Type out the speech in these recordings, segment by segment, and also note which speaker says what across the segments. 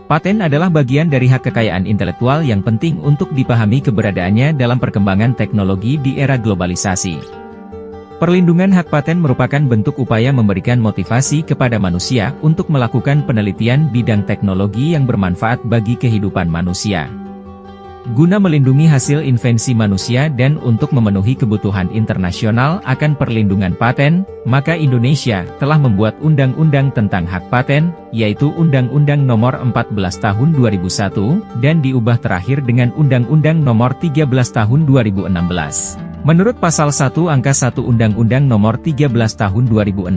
Speaker 1: Paten adalah bagian dari hak kekayaan intelektual yang penting untuk dipahami keberadaannya dalam perkembangan teknologi di era globalisasi. Perlindungan hak paten merupakan bentuk upaya memberikan motivasi kepada manusia untuk melakukan penelitian bidang teknologi yang bermanfaat bagi kehidupan manusia. Guna melindungi hasil invensi manusia dan untuk memenuhi kebutuhan internasional akan perlindungan paten, maka Indonesia telah membuat undang-undang tentang hak paten, yaitu Undang-Undang Nomor 14 Tahun 2001, dan diubah terakhir dengan Undang-Undang Nomor 13 Tahun 2016. Menurut Pasal 1 Angka 1 Undang-Undang Nomor 13 Tahun 2016,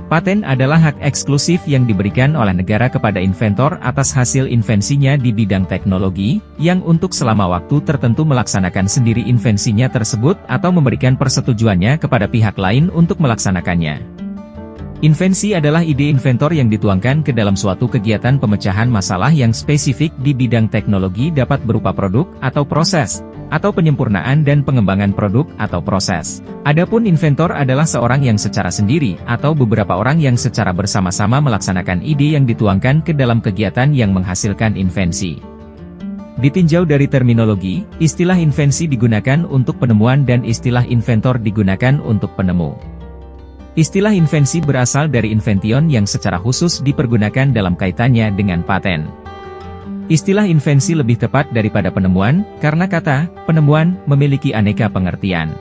Speaker 1: paten adalah hak eksklusif yang diberikan oleh negara kepada inventor atas hasil invensinya di bidang teknologi, yang untuk selama waktu tertentu melaksanakan sendiri invensinya tersebut atau memberikan persetujuannya kepada pihak lain untuk melaksanakannya. Invensi adalah ide inventor yang dituangkan ke dalam suatu kegiatan pemecahan masalah yang spesifik di bidang teknologi, dapat berupa produk atau proses, atau penyempurnaan dan pengembangan produk atau proses. Adapun inventor adalah seorang yang secara sendiri atau beberapa orang yang secara bersama-sama melaksanakan ide yang dituangkan ke dalam kegiatan yang menghasilkan invensi. Ditinjau dari terminologi, istilah invensi digunakan untuk penemuan dan istilah inventor digunakan untuk penemu. Istilah invensi berasal dari invention yang secara khusus dipergunakan dalam kaitannya dengan paten. Istilah invensi lebih tepat daripada penemuan, karena kata penemuan memiliki aneka pengertian.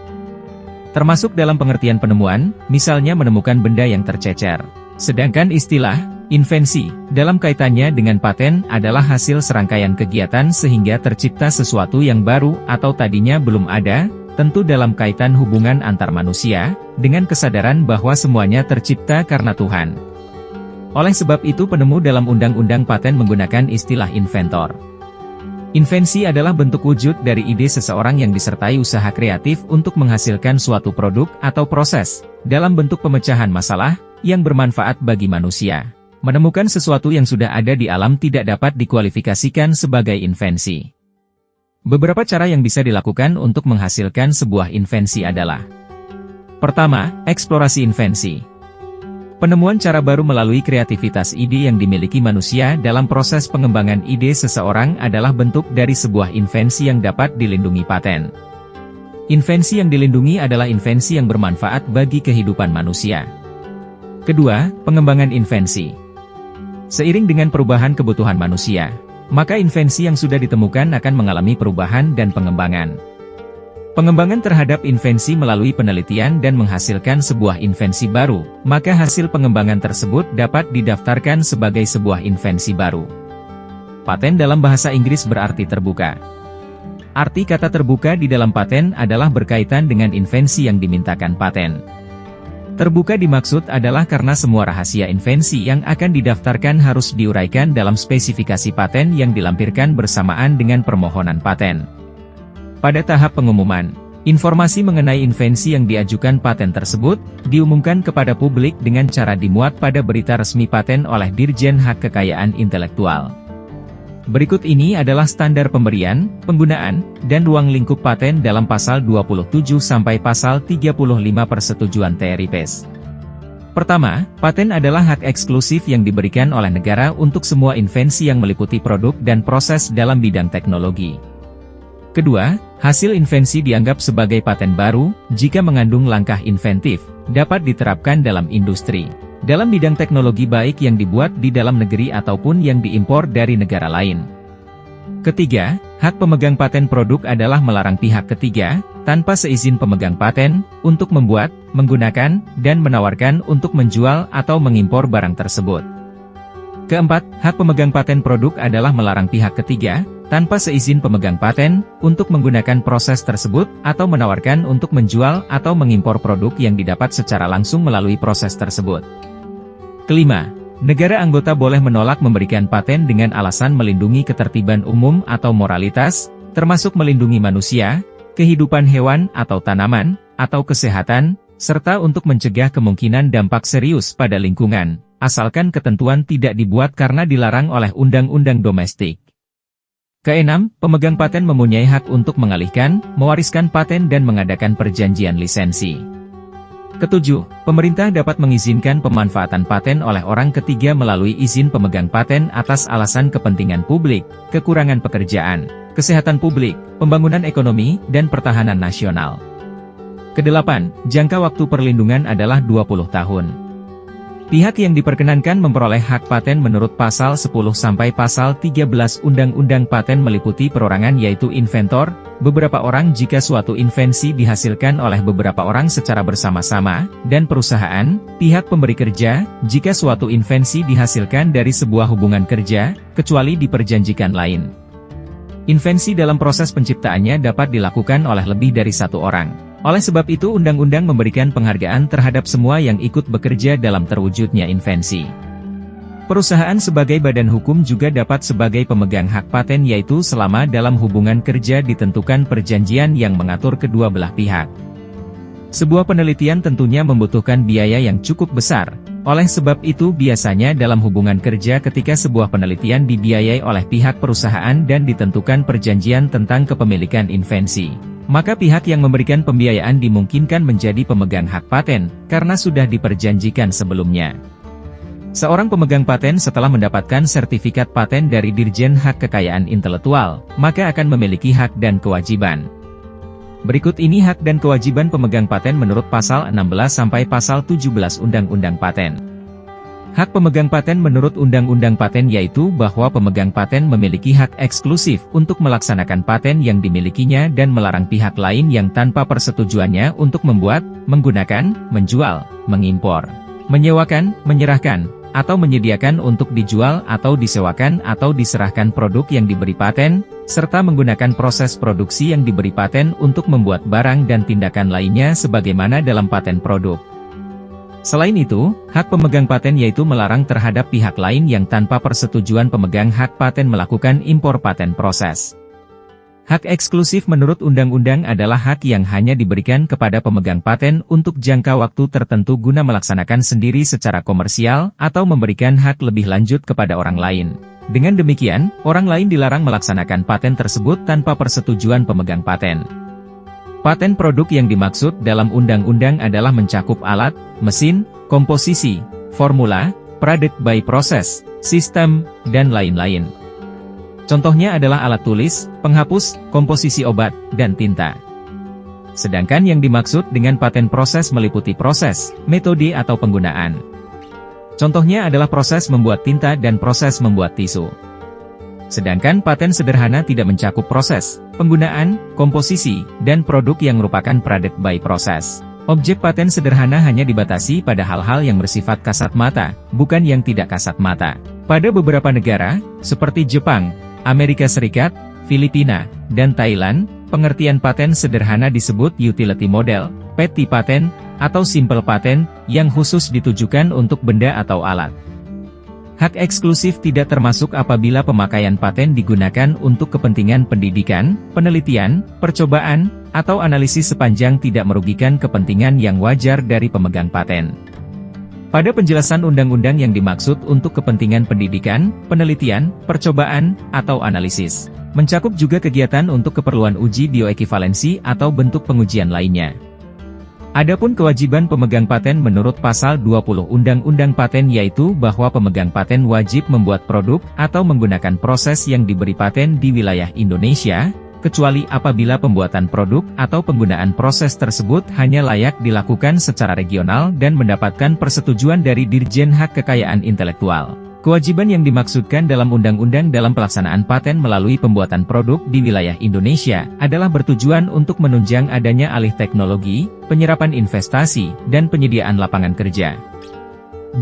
Speaker 1: Termasuk dalam pengertian penemuan, misalnya menemukan benda yang tercecer. Sedangkan istilah invensi dalam kaitannya dengan paten adalah hasil serangkaian kegiatan sehingga tercipta sesuatu yang baru atau tadinya belum ada, tentu dalam kaitan hubungan antar manusia, dengan kesadaran bahwa semuanya tercipta karena Tuhan. Oleh sebab itu penemu dalam Undang-Undang Paten menggunakan istilah inventor. Invensi adalah bentuk wujud dari ide seseorang yang disertai usaha kreatif untuk menghasilkan suatu produk atau proses, dalam bentuk pemecahan masalah, yang bermanfaat bagi manusia. Menemukan sesuatu yang sudah ada di alam tidak dapat dikualifikasikan sebagai invensi. Beberapa cara yang bisa dilakukan untuk menghasilkan sebuah invensi adalah: pertama, eksplorasi invensi. Penemuan cara baru melalui kreativitas ide yang dimiliki manusia dalam proses pengembangan ide seseorang adalah bentuk dari sebuah invensi yang dapat dilindungi paten. Invensi yang dilindungi adalah invensi yang bermanfaat bagi kehidupan manusia. Kedua, pengembangan invensi. Seiring dengan perubahan kebutuhan manusia, maka invensi yang sudah ditemukan akan mengalami perubahan dan pengembangan. Pengembangan terhadap invensi melalui penelitian dan menghasilkan sebuah invensi baru, maka hasil pengembangan tersebut dapat didaftarkan sebagai sebuah invensi baru. Paten dalam bahasa Inggris berarti terbuka. Arti kata terbuka di dalam paten adalah berkaitan dengan invensi yang dimintakan paten. Terbuka dimaksud adalah karena semua rahasia invensi yang akan didaftarkan harus diuraikan dalam spesifikasi paten yang dilampirkan bersamaan dengan permohonan paten. Pada tahap pengumuman, informasi mengenai invensi yang diajukan paten tersebut diumumkan kepada publik dengan cara dimuat pada berita resmi paten oleh Dirjen Hak Kekayaan Intelektual. Berikut ini adalah standar pemberian, penggunaan, dan ruang lingkup paten dalam Pasal 27 sampai Pasal 35 Persetujuan TRIPS. Pertama, paten adalah hak eksklusif yang diberikan oleh negara untuk semua invensi yang meliputi produk dan proses dalam bidang teknologi. Kedua, hasil invensi dianggap sebagai paten baru, jika mengandung langkah inventif, dapat diterapkan dalam industri, dalam bidang teknologi baik yang dibuat di dalam negeri ataupun yang diimpor dari negara lain. Ketiga, hak pemegang paten produk adalah melarang pihak ketiga, tanpa seizin pemegang paten, untuk membuat, menggunakan, dan menawarkan untuk menjual atau mengimpor barang tersebut. Keempat, hak pemegang paten produk adalah melarang pihak ketiga, tanpa seizin pemegang paten, untuk menggunakan proses tersebut, atau menawarkan untuk menjual atau mengimpor produk yang didapat secara langsung melalui proses tersebut. Kelima, negara anggota boleh menolak memberikan paten dengan alasan melindungi ketertiban umum atau moralitas, termasuk melindungi manusia, kehidupan hewan atau tanaman, atau kesehatan, serta untuk mencegah kemungkinan dampak serius pada lingkungan, asalkan ketentuan tidak dibuat karena dilarang oleh undang-undang domestik. Keenam, pemegang paten mempunyai hak untuk mengalihkan, mewariskan paten dan mengadakan perjanjian lisensi. Ketujuh, pemerintah dapat mengizinkan pemanfaatan paten oleh orang ketiga melalui izin pemegang paten atas alasan kepentingan publik, kekurangan pekerjaan, kesehatan publik, pembangunan ekonomi, dan pertahanan nasional. Kedelapan, jangka waktu perlindungan adalah 20 tahun. Pihak yang diperkenankan memperoleh hak paten menurut pasal 10 sampai pasal 13 Undang-Undang Paten meliputi perorangan yaitu inventor, beberapa orang jika suatu invensi dihasilkan oleh beberapa orang secara bersama-sama, dan perusahaan, pihak pemberi kerja, jika suatu invensi dihasilkan dari sebuah hubungan kerja, kecuali diperjanjikan lain. Invensi dalam proses penciptaannya dapat dilakukan oleh lebih dari satu orang. Oleh sebab itu undang-undang memberikan penghargaan terhadap semua yang ikut bekerja dalam terwujudnya invensi. Perusahaan sebagai badan hukum juga dapat sebagai pemegang hak paten yaitu selama dalam hubungan kerja ditentukan perjanjian yang mengatur kedua belah pihak. Sebuah penelitian tentunya membutuhkan biaya yang cukup besar. Oleh sebab itu biasanya dalam hubungan kerja ketika sebuah penelitian dibiayai oleh pihak perusahaan dan ditentukan perjanjian tentang kepemilikan invensi, maka pihak yang memberikan pembiayaan dimungkinkan menjadi pemegang hak paten, karena sudah diperjanjikan sebelumnya. Seorang pemegang paten setelah mendapatkan sertifikat paten dari Dirjen Hak Kekayaan Intelektual, maka akan memiliki hak dan kewajiban. Berikut ini hak dan kewajiban pemegang paten menurut pasal 16 sampai pasal 17 Undang-Undang Paten. Hak pemegang paten menurut Undang-Undang Paten yaitu bahwa pemegang paten memiliki hak eksklusif untuk melaksanakan paten yang dimilikinya dan melarang pihak lain yang tanpa persetujuannya untuk membuat, menggunakan, menjual, mengimpor, menyewakan, menyerahkan, atau menyediakan untuk dijual atau disewakan atau diserahkan produk yang diberi paten, serta menggunakan proses produksi yang diberi paten untuk membuat barang dan tindakan lainnya sebagaimana dalam paten produk. Selain itu, hak pemegang paten yaitu melarang terhadap pihak lain yang tanpa persetujuan pemegang hak paten melakukan impor paten proses. Hak eksklusif menurut undang-undang adalah hak yang hanya diberikan kepada pemegang paten untuk jangka waktu tertentu guna melaksanakan sendiri secara komersial atau memberikan hak lebih lanjut kepada orang lain. Dengan demikian, orang lain dilarang melaksanakan paten tersebut tanpa persetujuan pemegang paten. Paten produk yang dimaksud dalam undang-undang adalah mencakup alat, mesin, komposisi, formula, product by process, sistem, dan lain-lain. Contohnya adalah alat tulis, penghapus, komposisi obat, dan tinta. Sedangkan yang dimaksud dengan paten proses meliputi proses, metode atau penggunaan. Contohnya adalah proses membuat tinta dan proses membuat tisu. Sedangkan paten sederhana tidak mencakup proses, penggunaan, komposisi, dan produk yang merupakan product by process. Objek paten sederhana hanya dibatasi pada hal-hal yang bersifat kasat mata, bukan yang tidak kasat mata. Pada beberapa negara, seperti Jepang, Amerika Serikat, Filipina, dan Thailand, pengertian paten sederhana disebut utility model, petty patent, atau simple patent, yang khusus ditujukan untuk benda atau alat. Hak eksklusif tidak termasuk apabila pemakaian paten digunakan untuk kepentingan pendidikan, penelitian, percobaan, atau analisis sepanjang tidak merugikan kepentingan yang wajar dari pemegang paten. Pada penjelasan undang-undang yang dimaksud untuk kepentingan pendidikan, penelitian, percobaan, atau analisis, mencakup juga kegiatan untuk keperluan uji bioekivalensi atau bentuk pengujian lainnya. Adapun kewajiban pemegang paten menurut pasal 20 Undang-Undang Paten yaitu bahwa pemegang paten wajib membuat produk atau menggunakan proses yang diberi paten di wilayah Indonesia, kecuali apabila pembuatan produk atau penggunaan proses tersebut hanya layak dilakukan secara regional dan mendapatkan persetujuan dari Dirjen Hak Kekayaan Intelektual. Kewajiban yang dimaksudkan dalam undang-undang dalam pelaksanaan paten melalui pembuatan produk di wilayah Indonesia adalah bertujuan untuk menunjang adanya alih teknologi, penyerapan investasi, dan penyediaan lapangan kerja.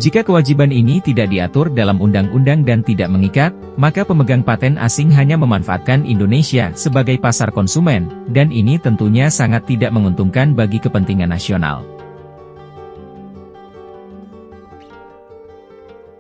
Speaker 1: Jika kewajiban ini tidak diatur dalam undang-undang dan tidak mengikat, maka pemegang paten asing hanya memanfaatkan Indonesia sebagai pasar konsumen, dan ini tentunya sangat tidak menguntungkan bagi kepentingan nasional.